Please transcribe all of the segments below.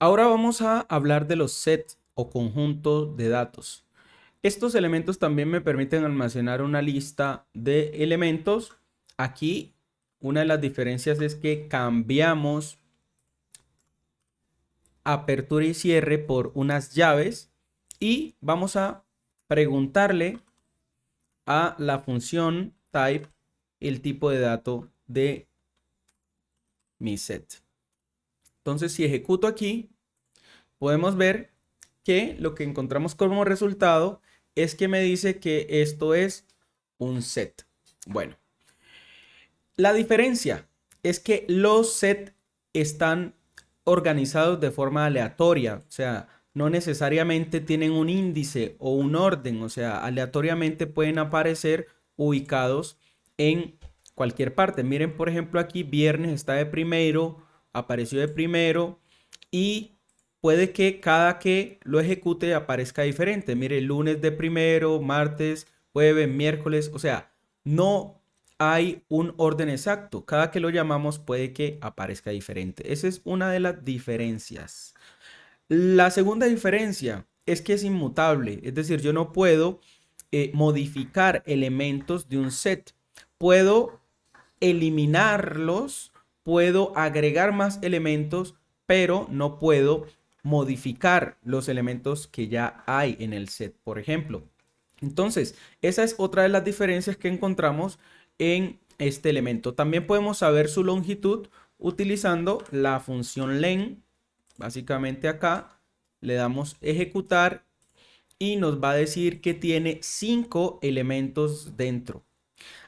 Ahora vamos a hablar de los sets o conjuntos de datos. Estos elementos también me permiten almacenar una lista de elementos. Aquí una de las diferencias es que cambiamos apertura y cierre por unas llaves y vamos a preguntarle a la función type el tipo de dato de mi set. Entonces, si ejecuto aquí, podemos ver que lo que encontramos como resultado es que me dice que esto es un set. Bueno, la diferencia es que los sets están organizados de forma aleatoria, o sea, no necesariamente tienen un índice o un orden, o sea, aleatoriamente pueden aparecer ubicados en cualquier parte. Miren, por ejemplo, aquí viernes está de primero, apareció de primero y puede que cada que lo ejecute aparezca diferente. Mire, lunes de primero, martes, jueves, miércoles, o sea, no hay un orden exacto. Cada que lo llamamos puede que aparezca diferente. Esa es una de las diferencias. La segunda diferencia es que es inmutable, es decir, yo no puedo modificar elementos de un set. Puedo eliminarlos, puedo agregar más elementos, pero no puedo modificar los elementos que ya hay en el set, por ejemplo. Entonces, esa es otra de las diferencias que encontramos en este elemento. También podemos saber su longitud utilizando la función len. Básicamente acá le damos ejecutar y nos va a decir que tiene 5 elementos dentro.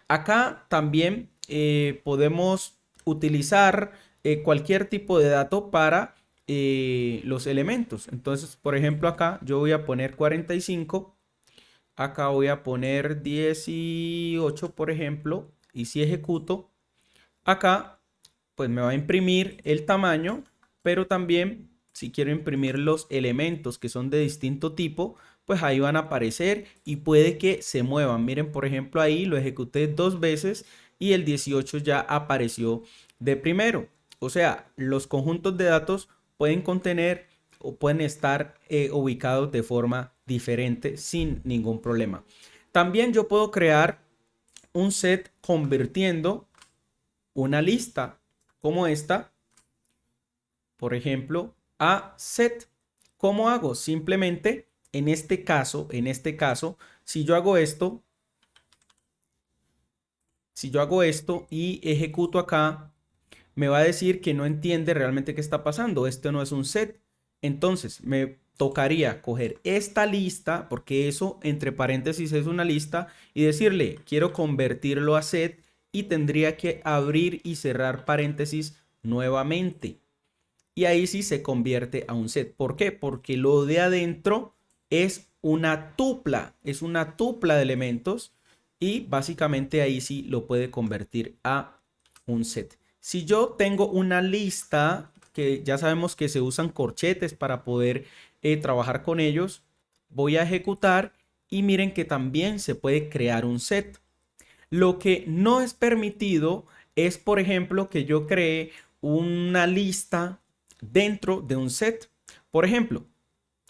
Acá también podemos utilizar cualquier tipo de dato para los elementos. Entonces, por ejemplo, acá yo voy a poner 45. Acá voy a poner 18, por ejemplo. Y si ejecuto, acá pues me va a imprimir el tamaño, pero también si quiero imprimir los elementos que son de distinto tipo, pues ahí van a aparecer y puede que se muevan. Miren, por ejemplo, ahí lo ejecuté 2 veces y el 18 ya apareció de primero. O sea, los conjuntos de datos pueden contener o pueden estar ubicados de forma diferente sin ningún problema. También yo puedo crear un set convirtiendo una lista como esta, por ejemplo, a set. ¿Cómo hago? Simplemente en este caso, si yo hago esto y ejecuto acá, me va a decir que no entiende realmente qué está pasando. Esto no es un set. Entonces, me tocaría coger esta lista, porque eso entre paréntesis es una lista, y decirle, quiero convertirlo a set y tendría que abrir y cerrar paréntesis nuevamente. Y ahí sí se convierte a un set. ¿Por qué? Porque lo de adentro es una tupla de elementos y básicamente ahí sí lo puede convertir a un set. Si yo tengo una lista, que ya sabemos que se usan corchetes para poder trabajar con ellos, voy a ejecutar y miren que también se puede crear un set. Lo que no es permitido es, por ejemplo, que yo cree una lista dentro de un set. Por ejemplo,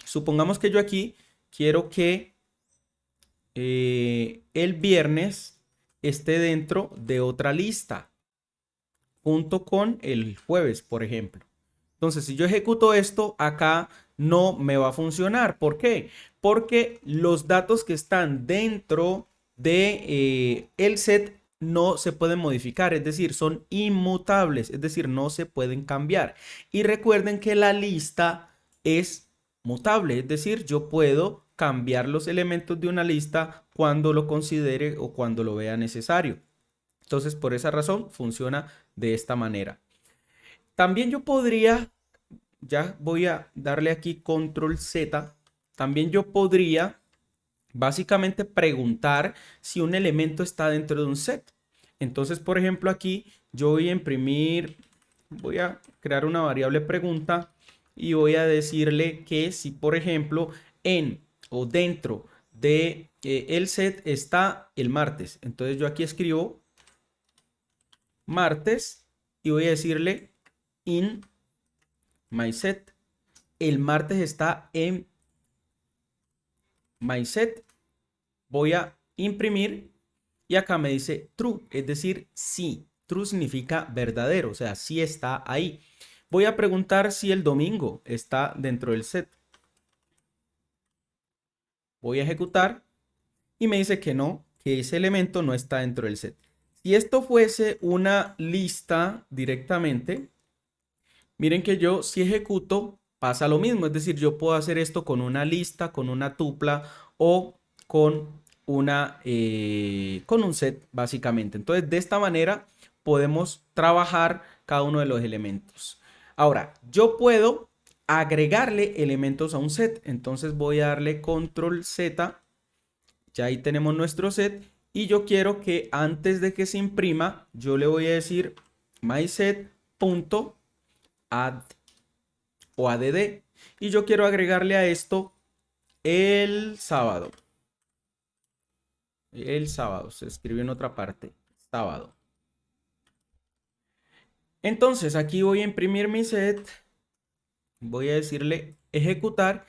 supongamos que yo aquí quiero que el viernes esté dentro de otra lista junto con el jueves, por ejemplo. Entonces, si yo ejecuto esto, acá no me va a funcionar. ¿Por qué? Porque los datos que están dentro de el set no se pueden modificar, es decir, son inmutables, es decir, no se pueden cambiar. Y recuerden que la lista es mutable, es decir, yo puedo cambiar los elementos de una lista cuando lo considere o cuando lo vea necesario. Entonces, por esa razón, funciona de esta manera. También yo podría, ya voy a darle aquí control Z, también yo podría básicamente preguntar si un elemento está dentro de un set. Entonces, por ejemplo, aquí yo voy a imprimir, voy a crear una variable pregunta y voy a decirle que si, por ejemplo, en o dentro de el set está el martes. Entonces yo aquí escribo martes y voy a decirle in my set. el martes está en mySet. Voy a imprimir y acá me dice true, es decir, sí. True significa verdadero, o sea, sí está ahí. Voy a preguntar si el domingo está dentro del set. Voy a ejecutar y me dice que no, que ese elemento no está dentro del set. Si esto fuese una lista directamente, miren que yo si ejecuto pasa lo mismo. Es decir, yo puedo hacer esto con una lista, con una tupla o con un set básicamente. Entonces de esta manera podemos trabajar cada uno de los elementos. Ahora, yo puedo agregarle elementos a un set. Entonces voy a darle control Z. Ya ahí tenemos nuestro set. Y yo quiero que antes de que se imprima, yo le voy a decir myset.add o add. Y yo quiero agregarle a esto el sábado. El sábado, se escribe en otra parte, sábado. Entonces aquí voy a imprimir mi set. Voy a decirle ejecutar.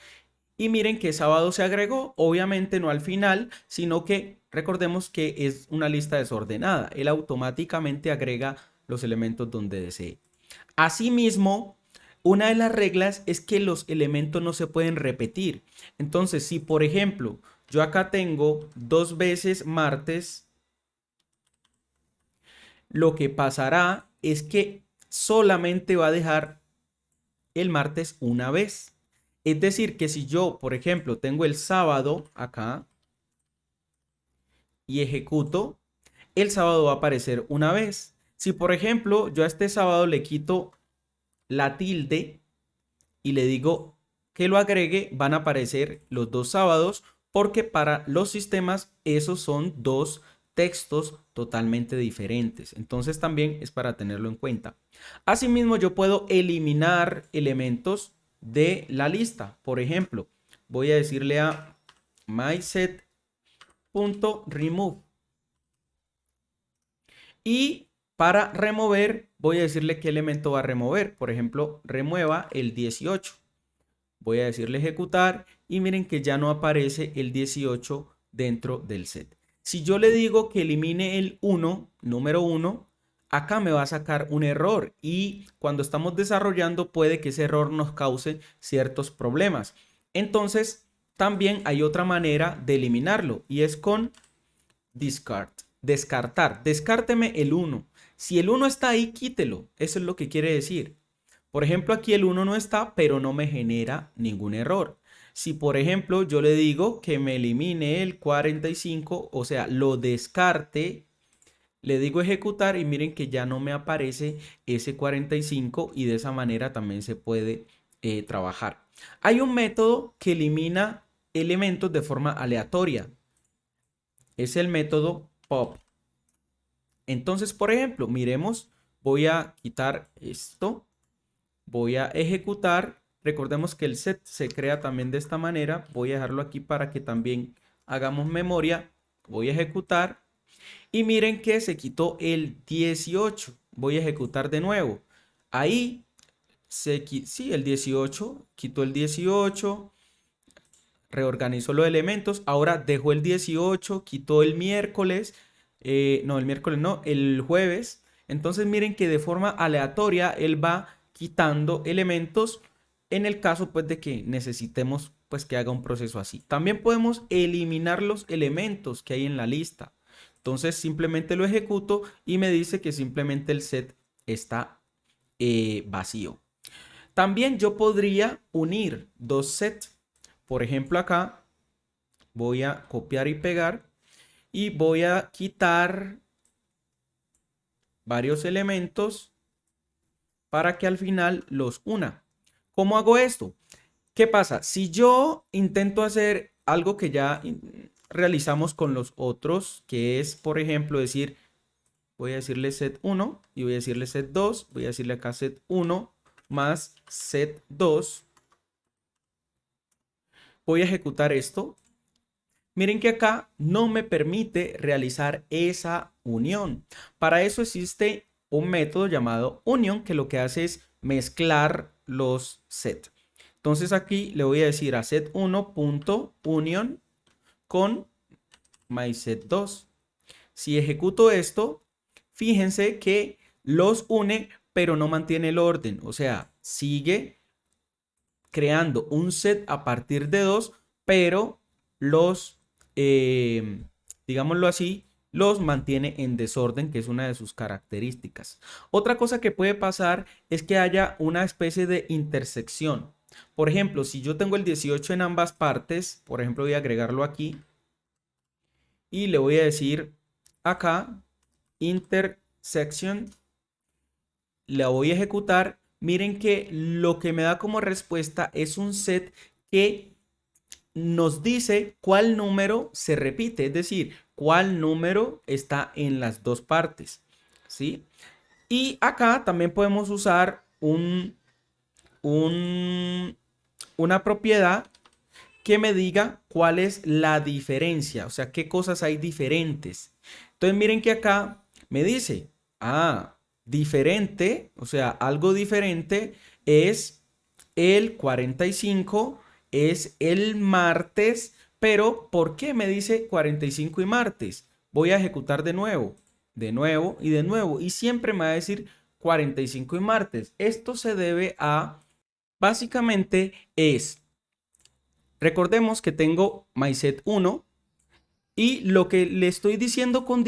Y miren que sábado se agregó, obviamente no al final, sino que recordemos que es una lista desordenada. Él automáticamente agrega los elementos donde desee. Asimismo, una de las reglas es que los elementos no se pueden repetir. Entonces, si por ejemplo, yo acá tengo 2 veces martes, lo que pasará es que solamente va a dejar el martes una vez. Es decir, que si yo, por ejemplo, tengo el sábado acá y ejecuto, el sábado va a aparecer una vez. Si, por ejemplo, yo a este sábado le quito la tilde y le digo que lo agregue, van a aparecer los 2 sábados porque para los sistemas esos son 2 textos totalmente diferentes. Entonces también es para tenerlo en cuenta. Asimismo, yo puedo eliminar elementos de la lista. Por ejemplo, voy a decirle a myset.remove y para remover voy a decirle qué elemento va a remover. Por ejemplo, remueva el 18. Voy a decirle ejecutar y miren que ya no aparece el 18 dentro del set. Si yo le digo que elimine el 1, número 1, acá me va a sacar un error y cuando estamos desarrollando puede que ese error nos cause ciertos problemas. Entonces también hay otra manera de eliminarlo y es con descartar. Descárteme el 1. Si el 1 está ahí, quítelo. Eso es lo que quiere decir. Por ejemplo, aquí el 1 no está, pero no me genera ningún error. Si, por ejemplo, yo le digo que me elimine el 45, o sea, lo descarte, le digo ejecutar y miren que ya no me aparece ese 45 y de esa manera también se puede trabajar. Hay un método que elimina elementos de forma aleatoria. Es el método pop. Entonces, por ejemplo, miremos, voy a quitar esto. Voy a ejecutar. Recordemos que el set se crea también de esta manera. Voy a dejarlo aquí para que también hagamos memoria. Voy a ejecutar. Y miren que se quitó el 18. Voy a ejecutar de nuevo. Ahí sí, el 18. Quitó el 18. Reorganizó los elementos. Ahora dejó el 18. Quitó el miércoles. No, el miércoles no, el jueves. Entonces miren que de forma aleatoria él va quitando elementos en el caso pues de que necesitemos pues que haga un proceso así. También podemos eliminar los elementos que hay en la lista. Entonces simplemente lo ejecuto y me dice que simplemente el set está vacío. También yo podría unir 2 sets. Por ejemplo acá voy a copiar y pegar y voy a quitar varios elementos para que al final los una. ¿Cómo hago esto? ¿Qué pasa? Si yo intento hacer algo que ya realizamos con los otros, que es, por ejemplo, decir, voy a decirle set 1 y voy a decirle set 2, voy a decirle acá set 1 más set 2. Voy a ejecutar esto. Miren que acá no me permite realizar esa unión. Para eso existe un método llamado union que lo que hace es mezclar los sets. Entonces aquí le voy a decir a set1.union con myset2. Si ejecuto esto, fíjense que los une, pero no mantiene el orden. O sea, sigue creando un set a partir de 2, pero los, digámoslo así, los mantiene en desorden, que es una de sus características. Otra cosa que puede pasar es que haya una especie de intersección. Por ejemplo, si yo tengo el 18 en ambas partes, por ejemplo, voy a agregarlo aquí y le voy a decir acá, intersection, la voy a ejecutar. Miren que lo que me da como respuesta es un set que nos dice cuál número se repite, es decir, cuál número está en las dos partes, ¿sí? Y acá también podemos usar una propiedad que me diga cuál es la diferencia, o sea, qué cosas hay diferentes. Entonces miren que acá me dice, diferente, o sea, algo diferente es el 45, es el martes, pero ¿por qué me dice 45 y martes? Voy a ejecutar de nuevo y de nuevo, y siempre me va a decir 45 y martes. Esto se debe a, básicamente recordemos que tengo myset1 y lo que le estoy diciendo con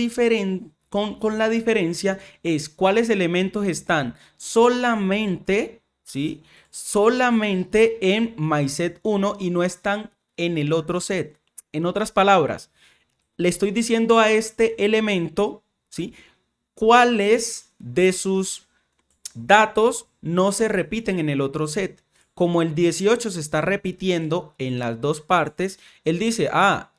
la diferencia es cuáles elementos están solamente, ¿sí? Solamente en myset1 y no están en el otro set. En otras palabras, le estoy diciendo a este elemento, ¿sí? Cuáles de sus datos no se repiten en el otro set. Como el 18 se está repitiendo en las dos partes, él dice,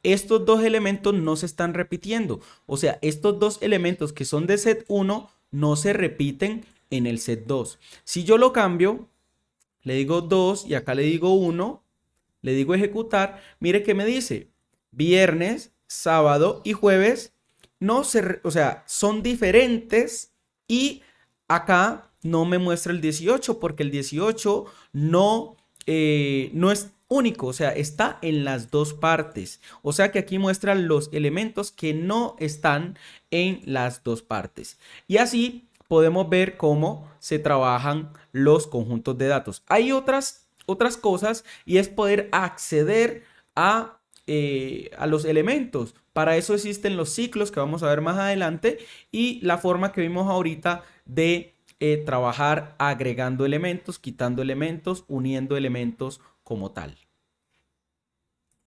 estos dos elementos no se están repitiendo. O sea, estos dos elementos que son de set 1 no se repiten en el set 2. Si yo lo cambio, le digo 2 y acá le digo 1, le digo ejecutar, mire que me dice, viernes, sábado y jueves, o sea, son diferentes y acá no me muestra el 18 porque el 18 no es único, o sea, está en las dos partes. O sea que aquí muestra los elementos que no están en las dos partes. Y así podemos ver cómo se trabajan los conjuntos de datos. Hay otras cosas y es poder acceder a los elementos. Para eso existen los ciclos que vamos a ver más adelante y la forma que vimos ahorita de trabajar agregando elementos, quitando elementos, uniendo elementos como tal.